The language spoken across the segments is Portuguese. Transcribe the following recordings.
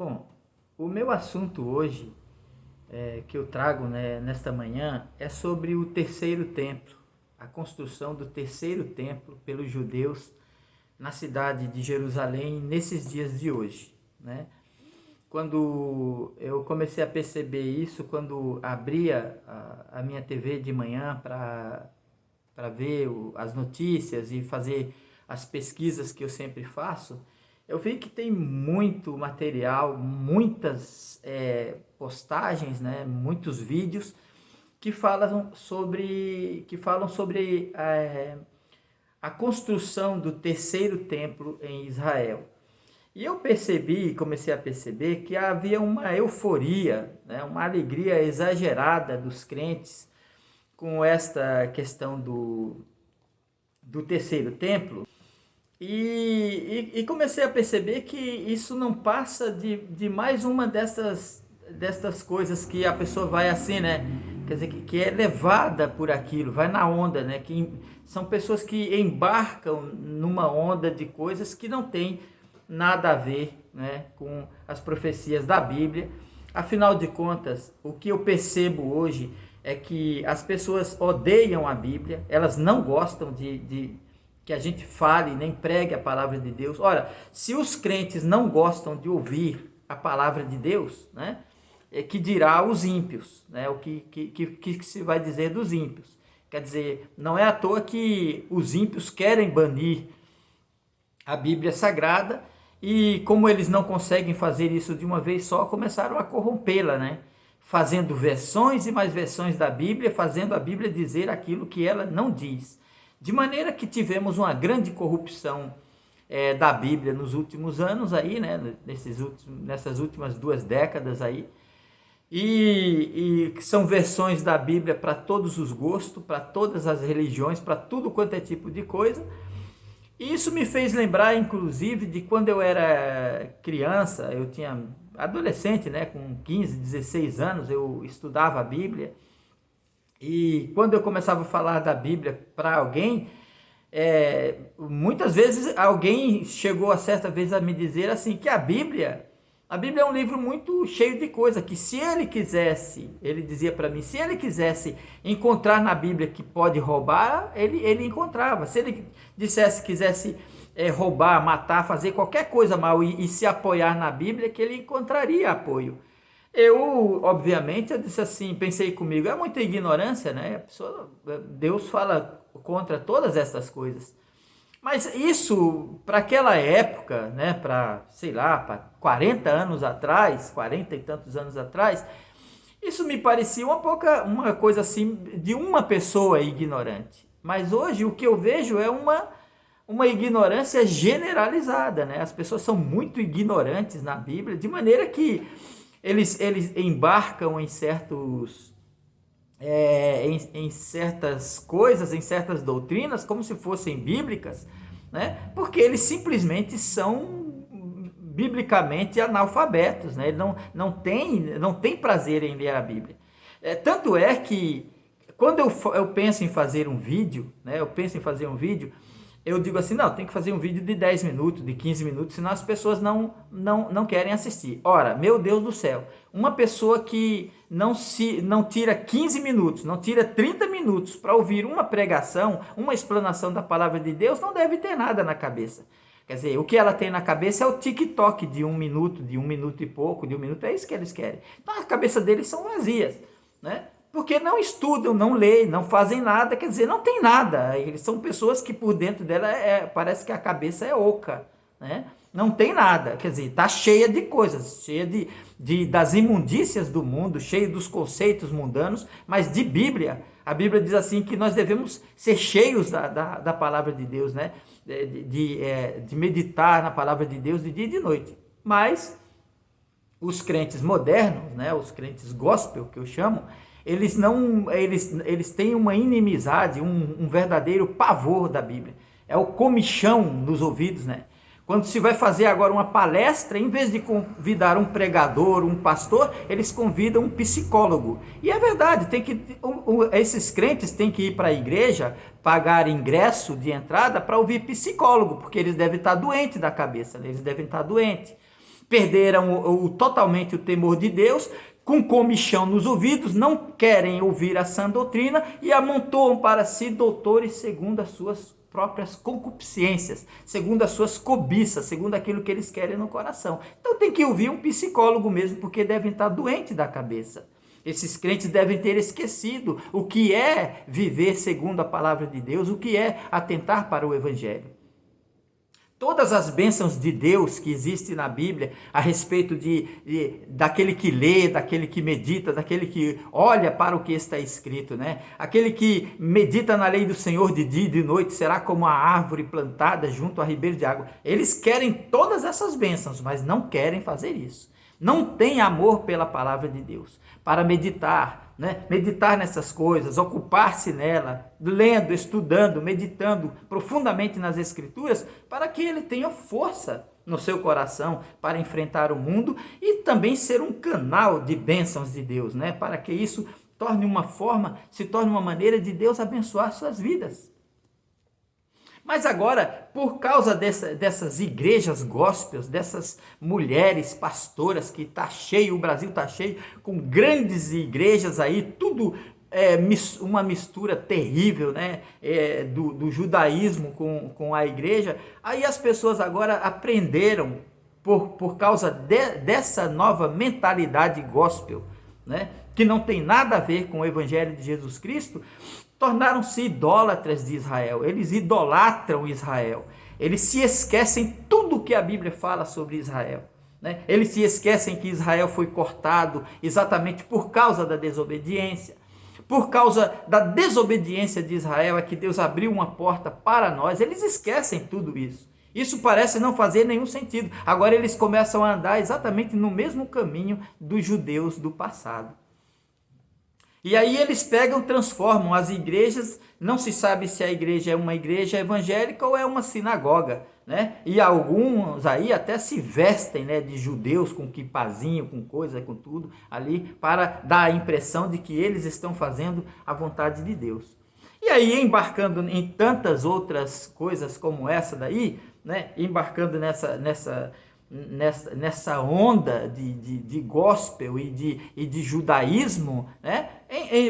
Bom, o meu assunto hoje, que eu trago, né, nesta manhã, é sobre o terceiro templo, a construção do terceiro templo pelos judeus na cidade de Jerusalém nesses dias de hoje, né? Quando eu comecei a perceber isso, quando abria a minha TV de manhã para ver as notícias e fazer as pesquisas que eu sempre faço, eu vi que tem muito material, muitas postagens, né, muitos vídeos que falam sobre a construção do terceiro templo em Israel. E eu comecei a perceber que havia uma euforia, né, uma alegria exagerada dos crentes com esta questão do terceiro templo. E comecei a perceber que isso não passa de mais uma destas coisas que a pessoa vai assim, né? Quer dizer, que é levada por aquilo, vai na onda, né? Que são pessoas que embarcam numa onda de coisas que não tem nada a ver, né, com as profecias da Bíblia. Afinal de contas, o que eu percebo hoje é que as pessoas odeiam a Bíblia, elas não gostam de que a gente fale nem pregue a palavra de Deus. Ora, se os crentes não gostam de ouvir a palavra de Deus, né, que dirá os ímpios, né, o que se vai dizer dos ímpios? Quer dizer, não é à toa que os ímpios querem banir a Bíblia Sagrada e, como eles não conseguem fazer isso de uma vez só, começaram a corrompê-la, né? Fazendo versões e mais versões da Bíblia, fazendo a Bíblia dizer aquilo que ela não diz. De maneira que tivemos uma grande corrupção da Bíblia nos últimos anos aí, né? Nessas últimas 2 décadas aí. E são versões da Bíblia para todos os gostos, para todas as religiões, para tudo quanto é tipo de coisa. E isso me fez lembrar, inclusive, de quando eu era criança, eu tinha adolescente, né, com 15, 16 anos, eu estudava a Bíblia. E quando eu começava a falar da Bíblia para alguém, muitas vezes alguém chegou a certa vez a me dizer assim, que a Bíblia é um livro muito cheio de coisa, que se ele quisesse, ele dizia para mim, se ele quisesse encontrar na Bíblia que pode roubar, ele encontrava. Se ele quisesse roubar, matar, fazer qualquer coisa mal e se apoiar na Bíblia, que ele encontraria apoio. Obviamente, eu disse assim, pensei comigo, é muita ignorância, né? Deus fala contra todas essas coisas. Mas isso, para aquela época, né, sei lá, para 40 anos atrás, 40 e tantos anos atrás, isso me parecia uma coisa assim, de uma pessoa ignorante. Mas hoje o que eu vejo é uma ignorância generalizada, né? As pessoas são muito ignorantes na Bíblia, de maneira que eles embarcam em certas coisas, em certas doutrinas, como se fossem bíblicas, né? Porque eles simplesmente são biblicamente analfabetos, né? Ele não tem prazer em ler a Bíblia. Tanto é que quando eu penso em fazer um vídeo, né? Eu digo assim, não, tem que fazer um vídeo de 10 minutos, de 15 minutos, senão as pessoas não querem assistir. Ora, meu Deus do céu, uma pessoa que não tira 15 minutos, não tira 30 minutos para ouvir uma pregação, uma explanação da palavra de Deus, não deve ter nada na cabeça. Quer dizer, o que ela tem na cabeça é o TikTok de 1 minuto, de 1 minuto e pouco, de 1 minuto, é isso que eles querem. Então a cabeça deles são vazias, né? Porque não estudam, não leem, não fazem nada, quer dizer, não tem nada. Eles são pessoas que por dentro dela parece que a cabeça é oca, né? Não tem nada, quer dizer, está cheia de coisas, cheia das imundícias do mundo, cheia dos conceitos mundanos, mas de Bíblia. A Bíblia diz assim que nós devemos ser cheios da palavra de Deus, né? De meditar na palavra de Deus de dia e de noite. Mas os crentes modernos, né? Os crentes gospel, que eu chamo, eles têm uma inimizade, um verdadeiro pavor da Bíblia. É o comichão nos ouvidos, né? Quando se vai fazer agora uma palestra, em vez de convidar um pregador, um pastor, eles convidam um psicólogo. E é verdade, esses crentes têm que ir para a igreja, pagar ingresso de entrada para ouvir psicólogo, porque eles devem estar doentes da cabeça, eles devem estar doentes. perderam totalmente o temor de Deus, com comichão nos ouvidos, não querem ouvir a sã doutrina e amontoam para si doutores segundo as suas próprias concupiscências, segundo as suas cobiças, segundo aquilo que eles querem no coração. Então tem que ouvir um psicólogo mesmo, porque devem estar doentes da cabeça. Esses crentes devem ter esquecido o que é viver segundo a palavra de Deus, o que é atentar para o Evangelho. Todas as bênçãos de Deus que existem na Bíblia a respeito daquele que lê, daquele que medita, daquele que olha para o que está escrito, né? Aquele que medita na lei do Senhor de dia e de noite será como a árvore plantada junto a ribeiro de água. Eles querem todas essas bênçãos, mas não querem fazer isso. Não tem amor pela palavra de Deus, para meditar, né? Meditar nessas coisas, ocupar-se nela, lendo, estudando, meditando profundamente nas Escrituras, para que ele tenha força no seu coração para enfrentar o mundo e também ser um canal de bênçãos de Deus, né? Para que isso se torne uma maneira de Deus abençoar suas vidas. Mas agora, por causa dessas igrejas gospels, dessas mulheres pastoras que está cheio, o Brasil está cheio, com grandes igrejas aí, tudo uma mistura terrível, né? Do judaísmo com a igreja, aí as pessoas agora aprenderam, por causa dessa nova mentalidade gospel, né? Que não tem nada a ver com o Evangelho de Jesus Cristo, tornaram-se idólatras de Israel. Eles idolatram Israel. Eles se esquecem tudo que a Bíblia fala sobre Israel, né? Eles se esquecem que Israel foi cortado exatamente por causa da desobediência. Por causa da desobediência de Israel é que Deus abriu uma porta para nós. Eles esquecem tudo isso. Isso parece não fazer nenhum sentido. Agora eles começam a andar exatamente no mesmo caminho dos judeus do passado. E aí eles transformam as igrejas, não se sabe se a igreja é uma igreja evangélica ou é uma sinagoga, né? E alguns aí até se vestem, né, de judeus, com quipazinho, com coisa, com tudo ali, para dar a impressão de que eles estão fazendo a vontade de Deus. E aí, embarcando em tantas outras coisas como essa daí, né, embarcando nessa onda de gospel e de judaísmo, né,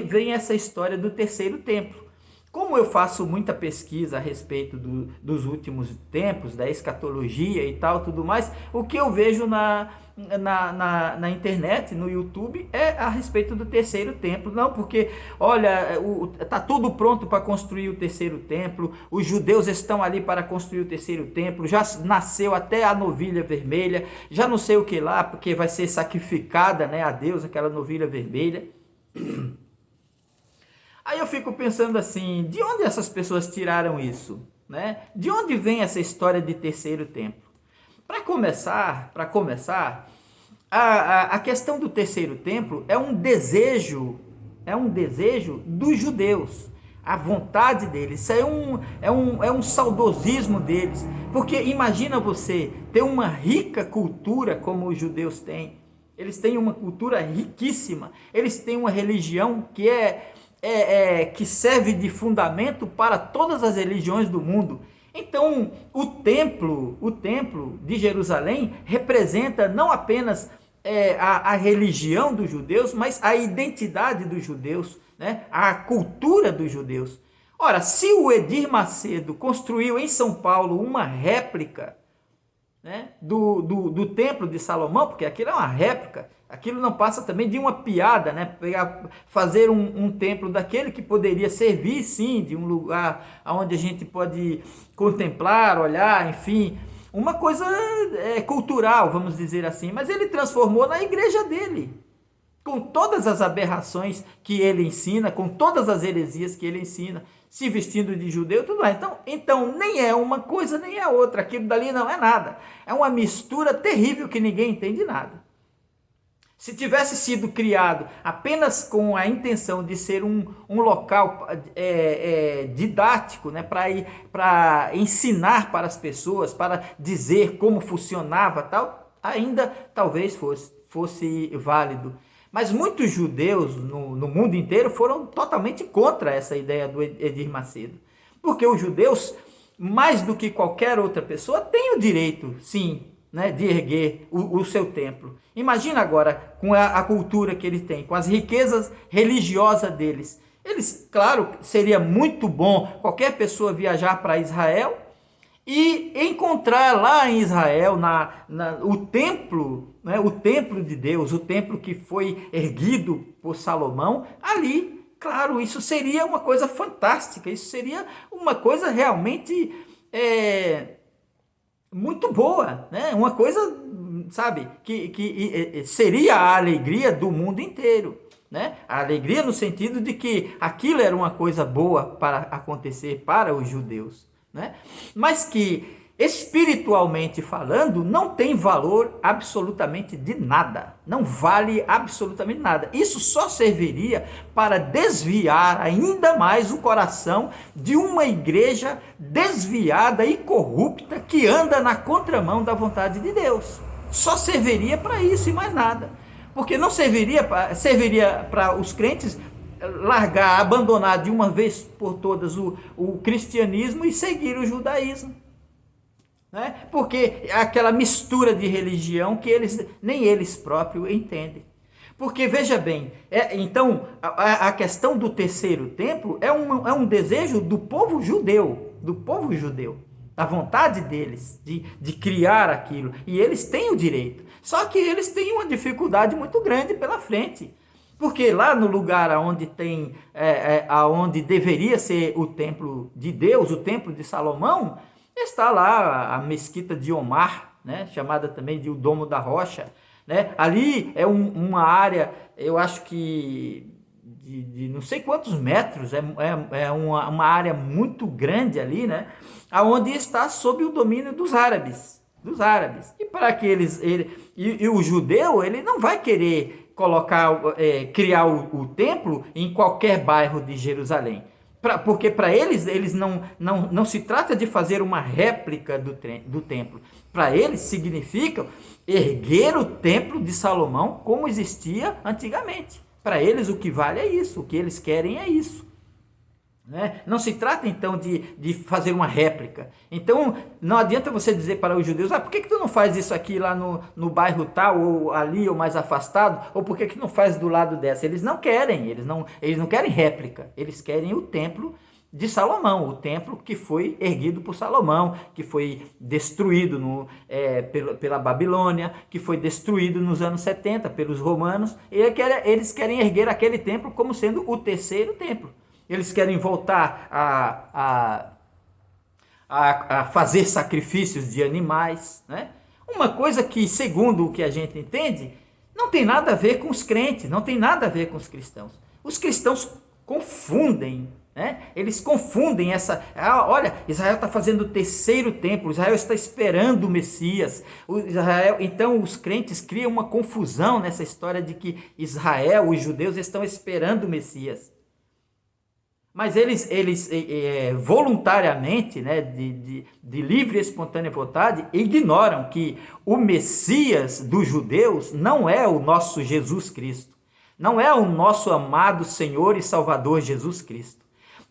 vem essa história do terceiro templo. Como eu faço muita pesquisa a respeito dos últimos tempos, da escatologia e tal, tudo mais, o que eu vejo na internet, no YouTube, é a respeito do terceiro templo. Não, porque, olha, está tudo pronto para construir o terceiro templo, os judeus estão ali para construir o terceiro templo, já nasceu até a novilha vermelha, já não sei o que lá, porque vai ser sacrificada, né, a Deus, aquela novilha vermelha. Aí eu fico pensando assim, de onde essas pessoas tiraram isso, né? De onde vem essa história de terceiro templo? Para começar, a questão do terceiro templo é um desejo dos judeus, a vontade deles, isso é um saudosismo deles, porque imagina você ter uma rica cultura como os judeus têm, eles têm uma cultura riquíssima, eles têm uma religião que serve de fundamento para todas as religiões do mundo. Então, o templo de Jerusalém representa não apenas a religião dos judeus, mas a identidade dos judeus, né? A cultura dos judeus. Ora, se o Edir Macedo construiu em São Paulo uma réplica, né, do Templo de Salomão, porque aquilo é uma réplica, aquilo não passa também de uma piada, né? Fazer um templo daquele que poderia servir, sim, de um lugar onde a gente pode contemplar, olhar, enfim, uma coisa cultural, vamos dizer assim, mas ele transformou na igreja dele, com todas as aberrações que ele ensina, com todas as heresias que ele ensina, se vestindo de judeu, tudo mais. Então, nem é uma coisa, nem é outra, aquilo dali não é nada, é uma mistura terrível que ninguém entende nada. Se tivesse sido criado apenas com a intenção de ser um local didático, né, para ensinar para as pessoas, para dizer como funcionava tal, ainda talvez fosse válido. Mas muitos judeus no mundo inteiro foram totalmente contra essa ideia do Edir Macedo. Porque os judeus, mais do que qualquer outra pessoa, têm o direito, sim, né, de erguer o seu templo. Imagina agora com a cultura que eles têm, com as riquezas religiosas deles. Eles, claro, seria muito bom qualquer pessoa viajar para Israel e encontrar lá em Israel o templo, né, o templo de Deus, o templo que foi erguido por Salomão, ali. Claro, isso seria uma coisa fantástica, isso seria uma coisa realmente muito boa, né? Uma coisa, sabe, que seria a alegria do mundo inteiro, né? A alegria no sentido de que aquilo era uma coisa boa para acontecer para os judeus, né? Mas que espiritualmente falando não tem valor absolutamente de nada, não vale absolutamente nada. Isso só serviria para desviar ainda mais o coração de uma igreja desviada e corrupta que anda na contramão da vontade de Deus. Só serviria para isso e mais nada. Porque não serviria para os crentes largar, abandonar de uma vez por todas o cristianismo e seguir o judaísmo, né? Porque é aquela mistura de religião que nem eles próprios entendem. Porque veja bem, então a questão do terceiro templo é um desejo do povo judeu, a vontade deles de criar aquilo, e eles têm o direito. Só que eles têm uma dificuldade muito grande pela frente, porque lá no lugar aonde deveria ser o templo de Deus, o templo de Salomão, está lá a mesquita de Omar, né, chamada também de o Domo da Rocha, né? Ali é uma área, eu acho que de não sei quantos metros, é uma área muito grande ali, né, aonde está sob o domínio dos árabes. E para que o judeu, ele não vai querer criar o templo em qualquer bairro de Jerusalém. Porque para eles não se trata de fazer uma réplica do templo. Para eles significa erguer o templo de Salomão como existia antigamente. Para eles o que vale é isso, o que eles querem é isso, né? Não se trata então de fazer uma réplica. Então não adianta você dizer para os judeus: por que tu não faz isso aqui lá no bairro tal, ou ali, ou mais afastado, ou por que não faz do lado dessa? Eles não querem, eles não querem réplica, eles querem o templo de Salomão, o templo que foi erguido por Salomão, que foi destruído pela Babilônia, que foi destruído nos anos 70 pelos romanos. Eles querem erguer aquele templo como sendo o terceiro templo. Eles querem voltar a fazer sacrifícios de animais, né? Uma coisa que, segundo o que a gente entende, não tem nada a ver com os crentes, não tem nada a ver com os cristãos. Os cristãos confundem, né? Eles confundem olha, Israel está fazendo o terceiro templo, Israel está esperando o Messias. Então os crentes criam uma confusão nessa história de que Israel, os judeus, estão esperando o Messias. Mas eles voluntariamente, né, de livre e espontânea vontade, ignoram que o Messias dos judeus não é o nosso Jesus Cristo, não é o nosso amado Senhor e Salvador Jesus Cristo.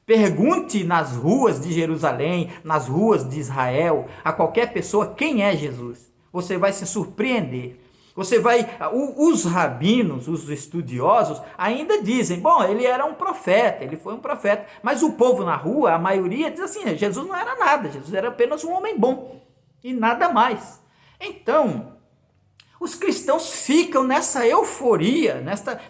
Pergunte nas ruas de Jerusalém, nas ruas de Israel, a qualquer pessoa quem é Jesus. Você vai se surpreender. Os rabinos, os estudiosos, ainda dizem: bom, ele era um profeta, ele foi um profeta. Mas o povo na rua, a maioria diz assim: Jesus não era nada, Jesus era apenas um homem bom e nada mais. Então, os cristãos ficam nessa euforia,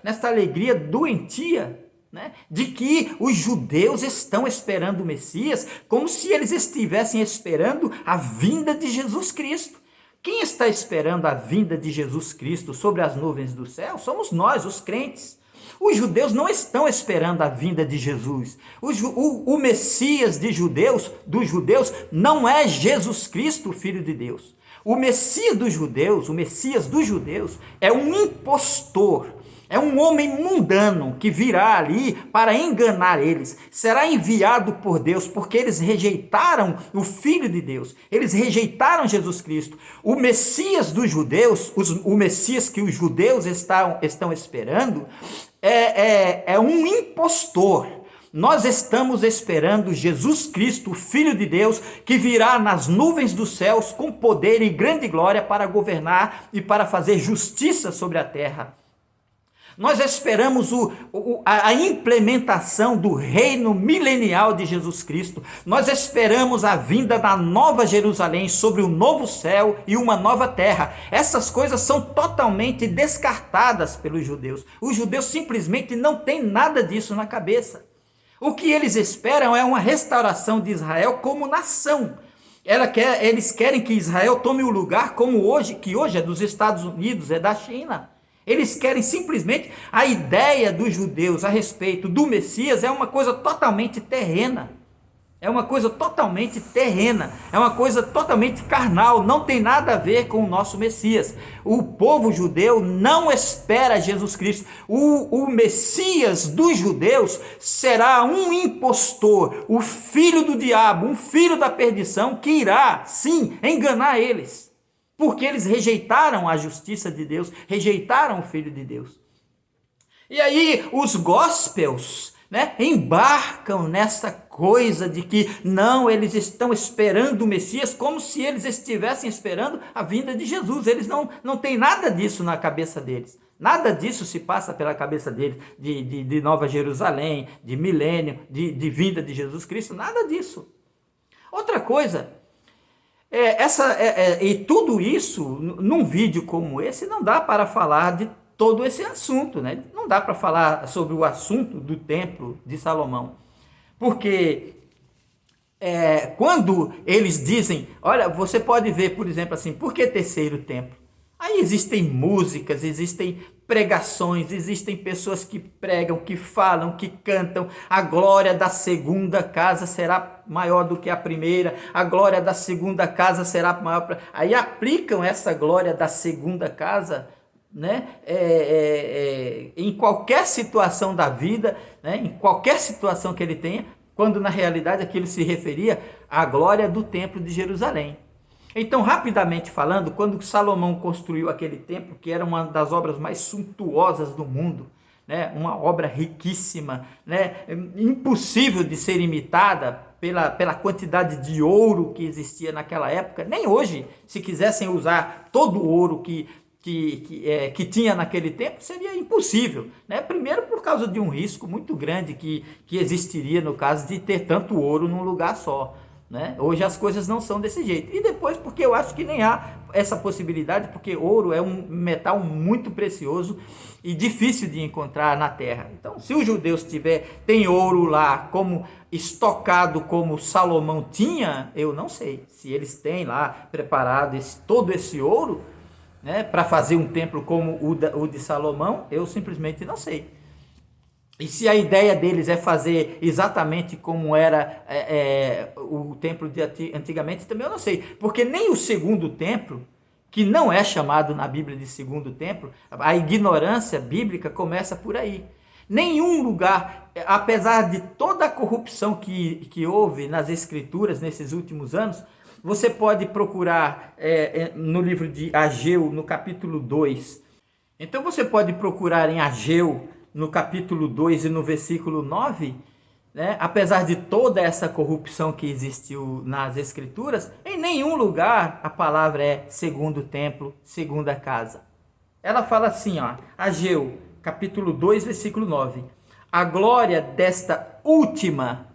nessa alegria doentia, né, de que os judeus estão esperando o Messias, como se eles estivessem esperando a vinda de Jesus Cristo. Quem está esperando a vinda de Jesus Cristo sobre as nuvens do céu somos nós, os crentes. Os judeus não estão esperando a vinda de Jesus. O Messias dos judeus, não é Jesus Cristo, o Filho de Deus. O Messias dos judeus é um impostor. É um homem mundano que virá ali para enganar eles. Será enviado por Deus porque eles rejeitaram o Filho de Deus. Eles rejeitaram Jesus Cristo. O Messias dos judeus, o Messias que os judeus estão esperando, é um impostor. Nós estamos esperando Jesus Cristo, o Filho de Deus, que virá nas nuvens dos céus com poder e grande glória para governar e para fazer justiça sobre a terra. Nós esperamos a implementação do reino milenial de Jesus Cristo. Nós esperamos a vinda da nova Jerusalém sobre o novo céu e uma nova terra. Essas coisas são totalmente descartadas pelos judeus. Os judeus simplesmente não têm nada disso na cabeça. O que eles esperam é uma restauração de Israel como nação. Eles querem que Israel tome o lugar como hoje, que hoje é dos Estados Unidos, é da China. Eles querem simplesmente, a ideia dos judeus a respeito do Messias é uma coisa totalmente terrena. É uma coisa totalmente terrena, é uma coisa totalmente carnal, não tem nada a ver com o nosso Messias. O povo judeu não espera Jesus Cristo. O Messias dos judeus será um impostor, o filho do diabo, um filho da perdição que irá, sim, enganar eles. Porque eles rejeitaram a justiça de Deus, rejeitaram o Filho de Deus. E aí os gospels, embarcam nessa coisa de que não, eles estão esperando o Messias como se eles estivessem esperando a vinda de Jesus. Eles não têm nada disso na cabeça deles. Nada disso se passa pela cabeça deles, de Nova Jerusalém, de milênio, de vinda de Jesus Cristo, nada disso. Outra coisa, e tudo isso, num vídeo como esse, não dá para falar de todo esse assunto, né? Não dá para falar sobre o assunto do templo de Salomão, porque quando eles dizem, olha, você pode ver, por exemplo, assim, por que terceiro templo? Aí existem músicas, existem pregações, existem pessoas que pregam, que falam, que cantam. A glória da segunda casa será maior do que a primeira. A glória da segunda casa será maior. Aí aplicam essa glória da segunda casa, em qualquer situação da vida, em qualquer situação que ele tenha, quando na realidade aquilo se referia à glória do templo de Jerusalém. Então, rapidamente falando, quando Salomão construiu aquele templo, que era uma das obras mais suntuosas do mundo, uma obra riquíssima, impossível de ser imitada pela quantidade de ouro que existia naquela época, nem hoje, se quisessem usar todo o ouro que tinha naquele tempo, seria impossível, primeiro por causa de um risco muito grande que existiria no caso de ter tanto ouro num lugar só. Hoje as coisas não são desse jeito. E depois porque eu acho que nem há essa possibilidade, porque ouro é um metal muito precioso e difícil de encontrar na terra. Então, se os judeus tem ouro lá como estocado como Salomão tinha, eu não sei se eles têm lá preparado todo esse ouro, para fazer um templo como o de Salomão, eu simplesmente não sei. E se a ideia deles é fazer exatamente como era o templo de antigamente, também eu não sei. Porque nem o segundo templo, que não é chamado na Bíblia de segundo templo, a ignorância bíblica começa por aí. Nenhum lugar, apesar de toda a corrupção que houve nas escrituras nesses últimos anos, você pode procurar no livro de Ageu, no capítulo 2. Então você pode procurar em Ageu, no capítulo 2 e no versículo 9, apesar de toda essa corrupção que existiu nas escrituras, em nenhum lugar a palavra é segundo templo, segunda casa. Ela fala assim, Ageu, capítulo 2, versículo 9. A glória desta última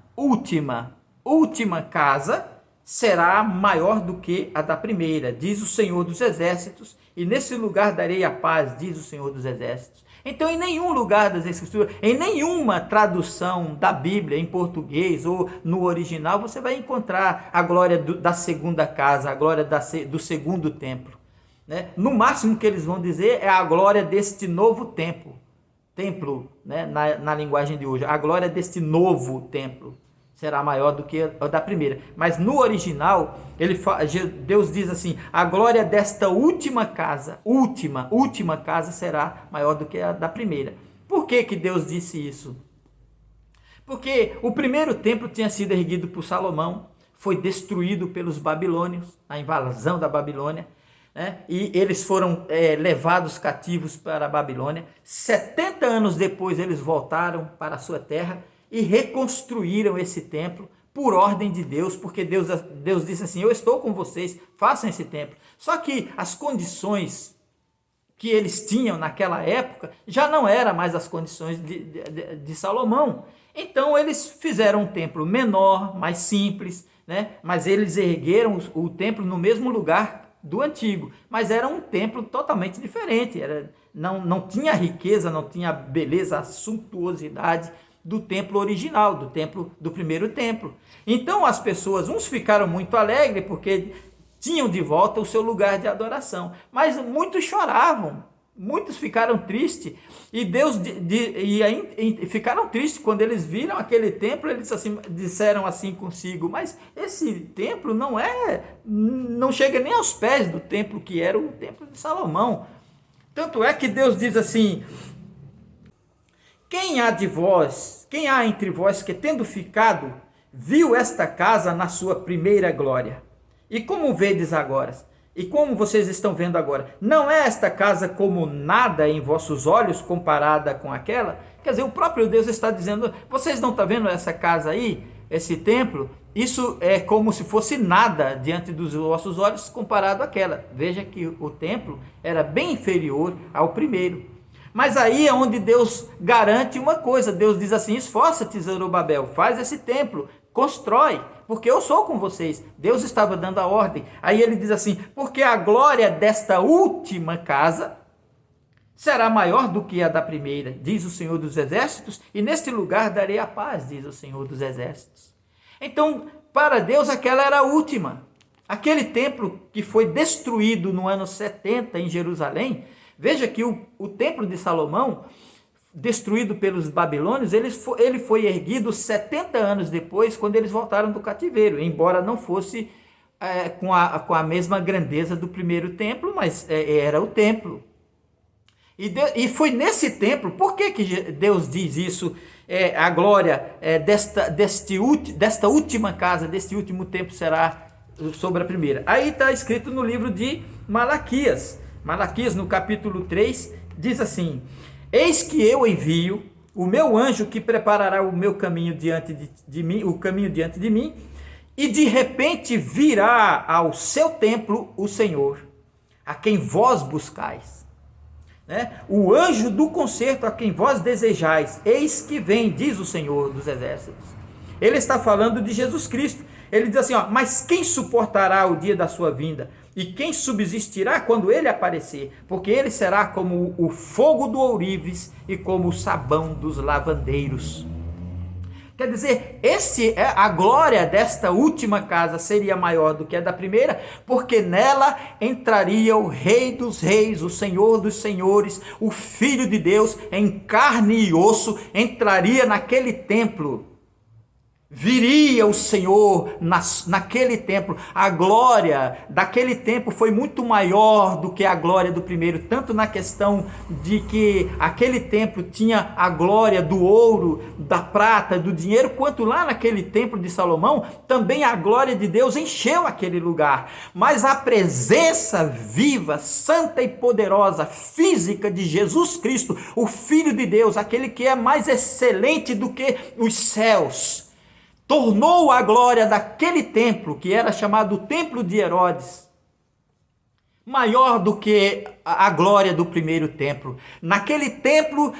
casa será maior do que a da primeira, diz o Senhor dos Exércitos, e nesse lugar darei a paz, diz o Senhor dos Exércitos. Então, em nenhum lugar das Escrituras, em nenhuma tradução da Bíblia em português ou no original, você vai encontrar a glória da segunda casa, a glória do segundo templo. No máximo que eles vão dizer é a glória deste novo templo, na linguagem de hoje, a glória deste novo templo será maior do que a da primeira. Mas no original, Deus diz assim, a glória desta última casa será maior do que a da primeira. Por que Deus disse isso? Porque o primeiro templo tinha sido erguido por Salomão, foi destruído pelos babilônios, a invasão da Babilônia, e eles foram levados cativos para a Babilônia. 70 anos depois eles voltaram para a sua terra, e reconstruíram esse templo por ordem de Deus, porque Deus disse assim: eu estou com vocês, façam esse templo. Só que as condições que eles tinham naquela época já não eram mais as condições de Salomão. Então eles fizeram um templo menor, mais simples, né? Mas eles ergueram o templo no mesmo lugar do antigo, mas era um templo totalmente diferente, não tinha riqueza, não tinha a beleza, a suntuosidade do templo original, do primeiro templo. Então as pessoas, uns ficaram muito alegres porque tinham de volta o seu lugar de adoração, mas muitos choravam, muitos ficaram tristes, e ficaram tristes quando eles viram aquele templo. Eles disseram assim consigo: mas esse templo não chega nem aos pés do templo que era o templo de Salomão. Tanto é que Deus diz assim: quem há entre vós que, tendo ficado, viu esta casa na sua primeira glória? E como vedes agora? E como vocês estão vendo agora? Não é esta casa como nada em vossos olhos comparada com aquela? Quer dizer, o próprio Deus está dizendo: vocês não estão vendo essa casa aí, esse templo? Isso é como se fosse nada diante dos vossos olhos comparado àquela. Veja que o templo era bem inferior ao primeiro. Mas aí é onde Deus garante uma coisa. Deus diz assim: esforça-te, Zorobabel, faz esse templo, constrói, porque eu sou com vocês. Deus estava dando a ordem. Aí ele diz assim: porque a glória desta última casa será maior do que a da primeira, diz o Senhor dos Exércitos, e neste lugar darei a paz, diz o Senhor dos Exércitos. Então, para Deus, aquela era a última. Aquele templo que foi destruído no ano 70 em Jerusalém. Veja que o templo de Salomão, destruído pelos babilônios, ele foi erguido 70 anos depois, quando eles voltaram do cativeiro, embora não fosse com a mesma grandeza do primeiro templo, mas era o templo. E foi nesse templo. Por que Deus diz isso? A glória desta última casa, deste último templo será sobre a primeira. Aí está escrito no livro de Malaquias. Malaquias, no capítulo 3, diz assim: eis que eu envio o meu anjo que preparará o meu caminho diante de mim, o caminho diante de mim, e de repente virá ao seu templo o Senhor, a quem vós buscais. O anjo do concerto a quem vós desejais, eis que vem, diz o Senhor dos Exércitos. Ele está falando de Jesus Cristo. Ele diz assim: mas quem suportará o dia da sua vinda? E quem subsistirá quando ele aparecer? Porque ele será como o fogo do ourives e como o sabão dos lavandeiros. Quer dizer, a glória desta última casa seria maior do que a da primeira, porque nela entraria o Rei dos Reis, o Senhor dos Senhores, o Filho de Deus em carne e osso, entraria naquele templo. Viria o Senhor naquele templo. A glória daquele templo foi muito maior do que a glória do primeiro, tanto na questão de que aquele templo tinha a glória do ouro, da prata, do dinheiro, quanto lá naquele templo de Salomão, também a glória de Deus encheu aquele lugar. Mas a presença viva, santa e poderosa, física de Jesus Cristo, o Filho de Deus, aquele que é mais excelente do que os céus, tornou a glória daquele templo, que era chamado o Templo de Herodes, maior do que a glória do primeiro templo. Naquele templo,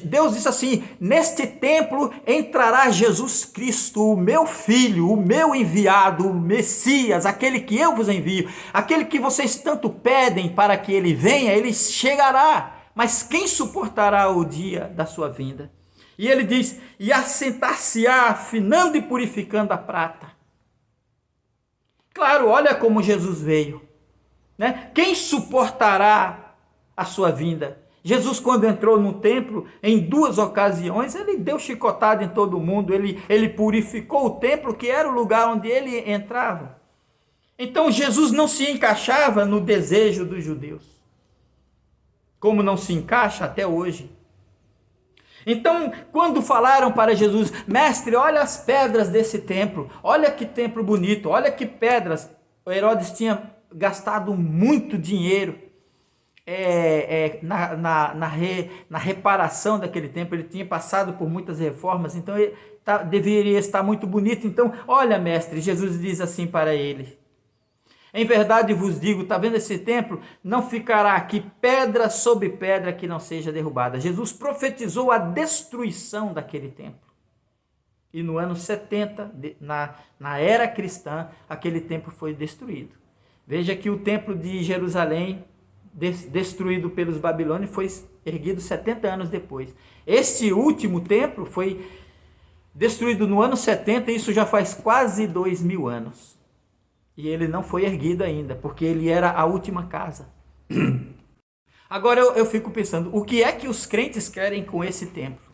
Deus disse assim: neste templo entrará Jesus Cristo, o meu Filho, o meu enviado, o Messias, aquele que eu vos envio, aquele que vocês tanto pedem para que ele venha. Ele chegará, mas quem suportará o dia da sua vinda? E ele diz: e assentar-se-á, afinando e purificando a prata. Claro, olha como Jesus veio, Quem suportará a sua vinda? Jesus, quando entrou no templo, em 2 ocasiões, ele deu chicotada em todo mundo, ele purificou o templo, que era o lugar onde ele entrava. Então Jesus não se encaixava no desejo dos judeus, como não se encaixa até hoje. Então, quando falaram para Jesus: mestre, olha as pedras desse templo, olha que templo bonito, olha que pedras. O Herodes tinha gastado muito dinheiro na reparação daquele templo. Ele tinha passado por muitas reformas, então ele deveria estar muito bonito. Então, olha, mestre, Jesus diz assim para ele: em verdade vos digo, está vendo esse templo? Não ficará aqui pedra sobre pedra que não seja derrubada. Jesus profetizou a destruição daquele templo. E no ano 70, na era cristã, aquele templo foi destruído. Veja que o templo de Jerusalém, destruído pelos babilônios, foi erguido 70 anos depois. Este último templo foi destruído no ano 70, e isso já faz quase 2000 anos. E ele não foi erguido ainda, porque ele era a última casa. Agora eu fico pensando, o que é que os crentes querem com esse templo?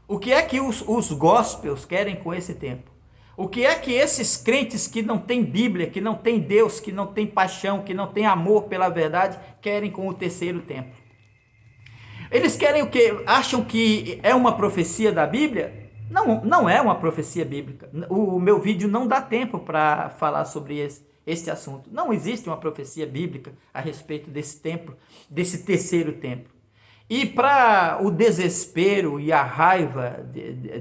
O que é que os gospels querem com esse templo? O que é que esses crentes que não têm Bíblia, que não têm Deus, que não têm paixão, que não têm amor pela verdade, querem com o terceiro templo? Eles querem o quê? Acham que é uma profecia da Bíblia? Não, não é uma profecia bíblica. O meu vídeo não dá tempo para falar sobre este assunto. Não existe uma profecia bíblica a respeito desse templo, desse terceiro templo. E para o desespero e a raiva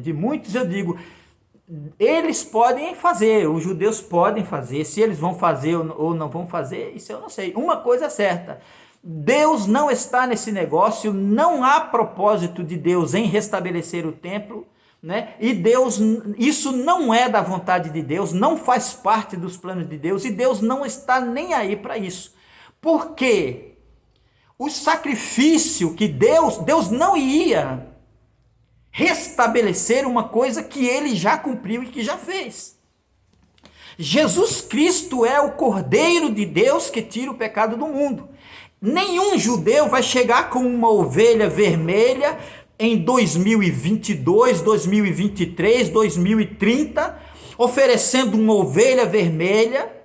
de muitos, eu digo, eles podem fazer, os judeus podem fazer. Se eles vão fazer ou não vão fazer, isso eu não sei. Uma coisa é certa: Deus não está nesse negócio, não há propósito de Deus em restabelecer o templo, né? E Deus, isso não é da vontade de Deus, não faz parte dos planos de Deus, e Deus não está nem aí para isso. Por quê? O sacrifício que Deus não ia restabelecer uma coisa que ele já cumpriu e que já fez. Jesus Cristo é o Cordeiro de Deus que tira o pecado do mundo. Nenhum judeu vai chegar com uma ovelha vermelha em 2022, 2023, 2030, oferecendo uma ovelha vermelha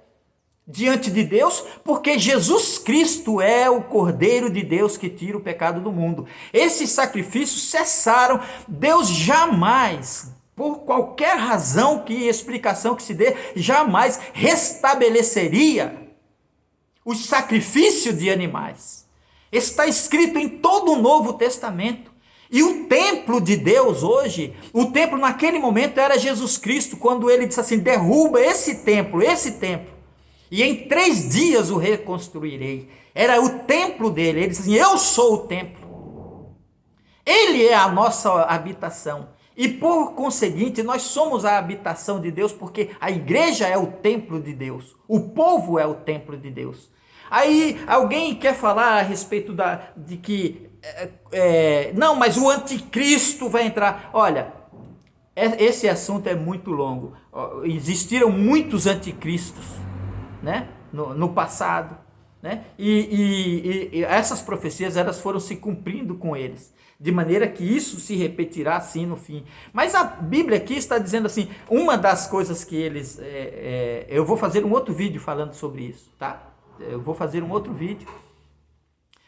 diante de Deus, porque Jesus Cristo é o Cordeiro de Deus que tira o pecado do mundo. Esses sacrifícios cessaram. Deus jamais, por qualquer razão que explicação que se dê, jamais restabeleceria o sacrifício de animais. Está escrito em todo o Novo Testamento. E o templo de Deus hoje, o templo naquele momento era Jesus Cristo, quando ele disse assim: derruba esse templo, e em 3 dias o reconstruirei. Era o templo dele. Ele disse assim: eu sou o templo. Ele é a nossa habitação. E por conseguinte, nós somos a habitação de Deus, porque a igreja é o templo de Deus. O povo é o templo de Deus. Aí alguém quer falar a respeito de que não, mas o anticristo vai entrar. Olha, esse assunto é muito longo. Existiram muitos anticristos, né, no passado, né, e essas profecias elas foram se cumprindo com eles, de maneira que isso se repetirá assim no fim. Mas a Bíblia aqui está dizendo assim, uma das coisas que eles, eu vou fazer um outro vídeo falando sobre isso, tá? Eu vou fazer um outro vídeo,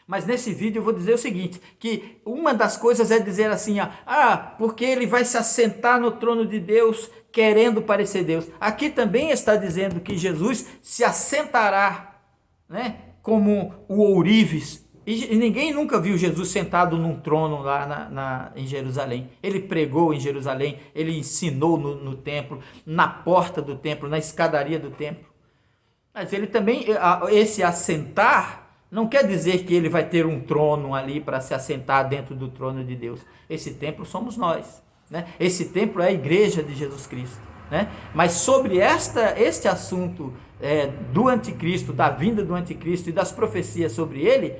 mas nesse vídeo eu vou dizer o seguinte, que uma das coisas é dizer assim, porque ele vai se assentar no trono de Deus, querendo parecer Deus. Aqui também está dizendo que Jesus se assentará, né, como o ourives. E ninguém nunca viu Jesus sentado num trono lá em Jerusalém. Ele pregou em Jerusalém, ele ensinou no templo, na porta do templo, na escadaria do templo. Mas ele também, esse assentar, não quer dizer que ele vai ter um trono ali para se assentar dentro do trono de Deus. Esse templo somos nós, né? Esse templo é a igreja de Jesus Cristo, né? Mas sobre este assunto do anticristo, da vinda do anticristo e das profecias sobre ele,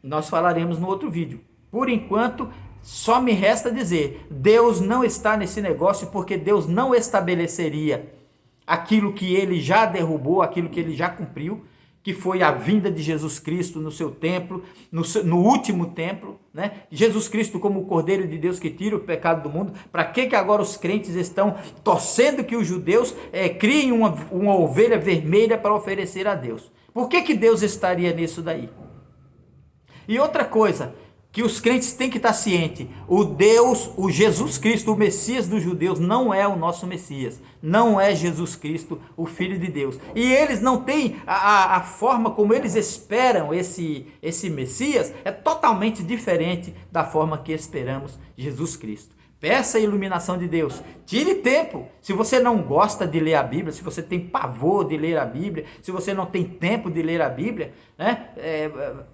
nós falaremos no outro vídeo. Por enquanto, só me resta dizer, Deus não está nesse negócio, porque Deus não estabeleceria aquilo que ele já derrubou, aquilo que ele já cumpriu, que foi a vinda de Jesus Cristo no seu templo, no último templo, né? Jesus Cristo como o Cordeiro de Deus que tira o pecado do mundo. Para que agora os crentes estão torcendo que os judeus criem uma ovelha vermelha para oferecer a Deus? Por que Deus estaria nisso daí? E outra coisa, que os crentes têm que estar cientes. O Deus, o Jesus Cristo, o Messias dos judeus, não é o nosso Messias. Não é Jesus Cristo, o Filho de Deus. E eles não têm a forma como eles esperam esse Messias, é totalmente diferente da forma que esperamos Jesus Cristo. Peça a iluminação de Deus. Tire tempo. Se você não gosta de ler a Bíblia, se você tem pavor de ler a Bíblia, se você não tem tempo de ler a Bíblia, né,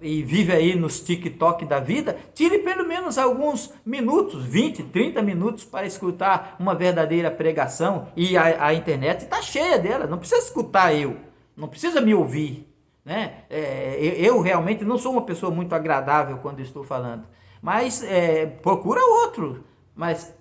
e vive aí nos TikTok da vida, tire pelo menos alguns minutos, 20, 30 minutos para escutar uma verdadeira pregação. E a internet está cheia dela. Não precisa escutar eu. Não precisa me ouvir. Né? Eu realmente não sou uma pessoa muito agradável quando estou falando. Mas procura outro. Mas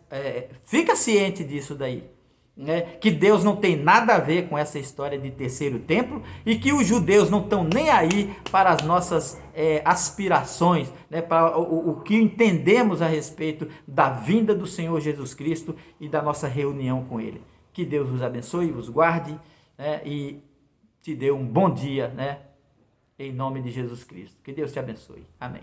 fica ciente disso daí, né? Que Deus não tem nada a ver com essa história de terceiro templo e que os judeus não estão nem aí para as nossas aspirações, né? Para o que entendemos a respeito da vinda do Senhor Jesus Cristo e da nossa reunião com Ele. Que Deus os abençoe, os guarde, né? E te dê um bom dia, né? Em nome de Jesus Cristo. Que Deus te abençoe. Amém.